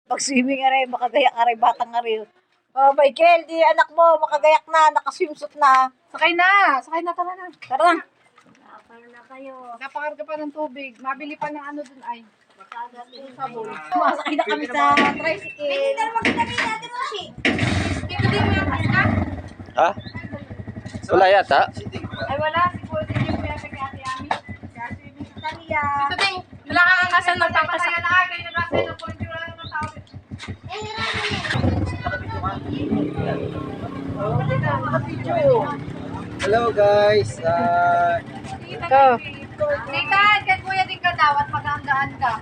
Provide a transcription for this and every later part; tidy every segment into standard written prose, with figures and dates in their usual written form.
Pag-swimming aray, makagayak aray, batang aray. Oh, Michael, di anak mo, makagayak na, nakaswimsuit na. Sakay na, tara na. Tara na. Napar na kayo. Napakarga pa ng tubig. Mabili pa ng ano dun ay. Sabon. Sumasakay na kami sa tricycle. Hindi na magkatabi natin mo si. Dito din mo yung kaska? Ha? Wala yata. Ay wala, si Paul din yung kaya kay Ate Ami. Talia. Dito din, wala kang angasan ng pangkasak. Wala kang angasan ng pangkasak. Hello guys. Ito. Nathan, kay kuya din ka daw at magandaan ka.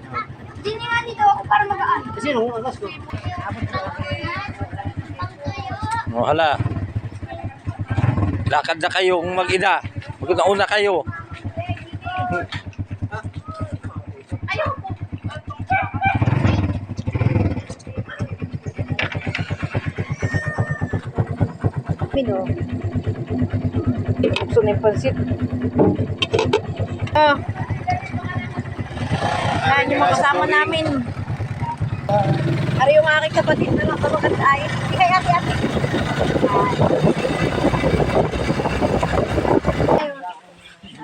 Hindi nga dito ako para magaan. Sino ang alas ko? Oh, hala. Lakad na kayong mag-ina. Mag-una kayo. Pino. Buksan yung pansit. Oh. Yan yung mga kasama namin. Ari yung aking kapatid na lang kapagkat ay. Ikay ate.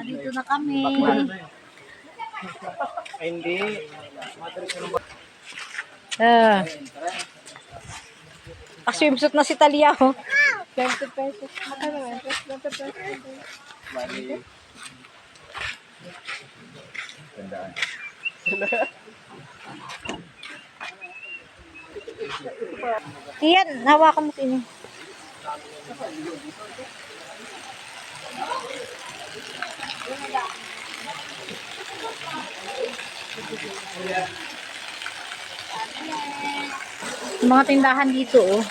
Dito na kami. Hindi. Swimsuit na si Talia, oh. 20 pesos. Magkano nga? 20 pesos. Iyan, hawakan mo sini. Mga tindahan dito, oh.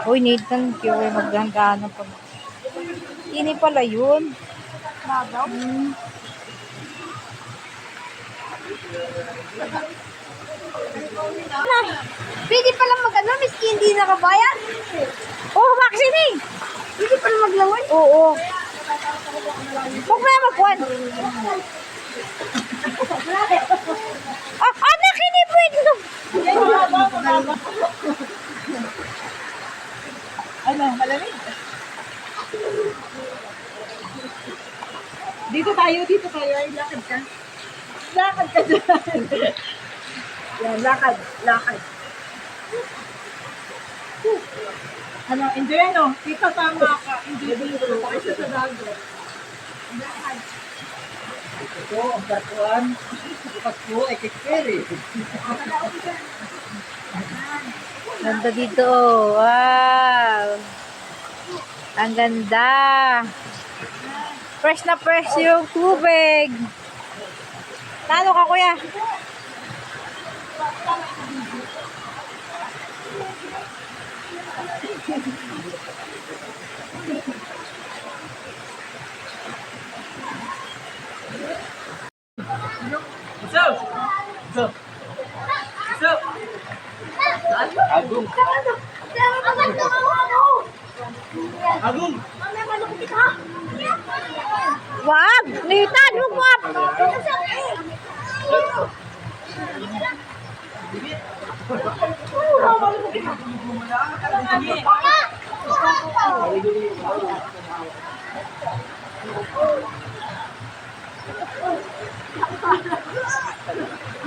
Uy, Nathan, kaya maghanggaan ng pag... Ini pala yun. Pwede pala mag-ano, miski hindi nakabayad. Oh, vaccine eh! Pwede pala maglaway. Oo. Huwag na magkuhan. Anak, hindi pwede. Ano, malamig? Dito tayo. Ay, lakad ka. Lakad ka dyan. Yan, lakad. Ano, enjoy ano? Dito tama ka. Enjoy dito. Kasi sa dagat. Lakad. Ito ang batuan. Bukas po ay kikiri. Ganda dito, oh. Wow. Ang ganda. Fresh na fresh yung tubig. Talo ka, kuya? Agung. Agung. Wag! Nathan, wag!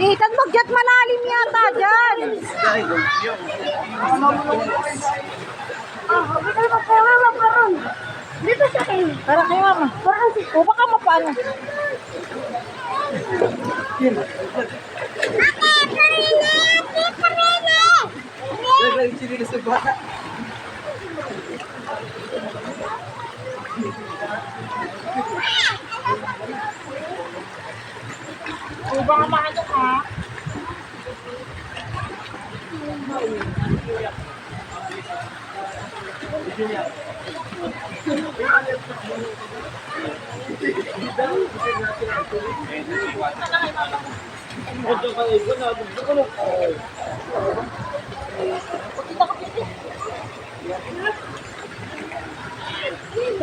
Nathan, magyat malalim yata dyan. Dito siya kayo. Para kay mama. O baka mapaano. Lagi sini sa bata. O baka maano ka?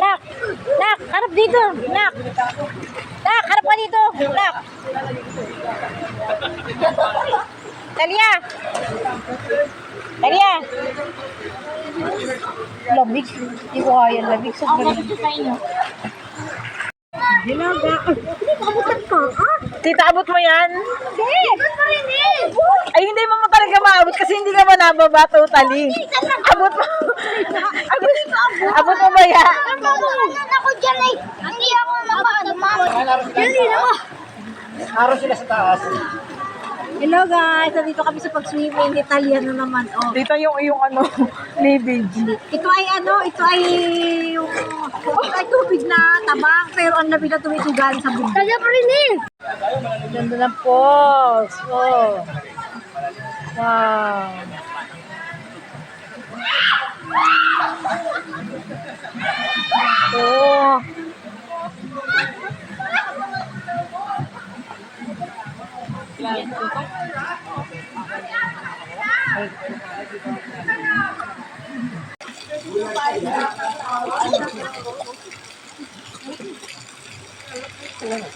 Nak! Nak! Harap dito! Nak! Nak! Harap ka dito! Nak! Talia! Talia! Lamig. Hindi ko kaya lamig. Sobrang lamig. Hilaga. Hindi, makabutan ka. Ah, Tita, abot mo yan? hindi. Doon pa rin eh. Ay, hindi mo talaga maabot kasi hindi ka ba nababa totally. Abot mo. Abot mo ba yan? Nagpapangalan ako dyan eh. Hindi ako makaano. Dali na ako. Araw sila sa taas. Hello guys, nandito kami sa pag-swimming. Italian na naman. Oh. Dito yung ano, living. Ito ay yung tubig na tabang pero ang labig na tubig yung galing sa bundok. Kaya pa rin eh. Ganda ng falls. Oh. Wow. Oh.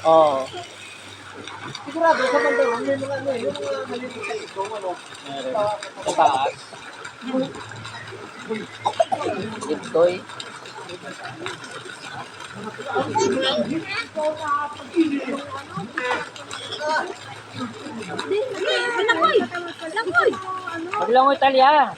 Oo. Sigurado sa banda, may mga ano, yung mga maliliit na ito, ano. Sa taas. Ito'y. Langoy! Langoy! Paglangoy talya.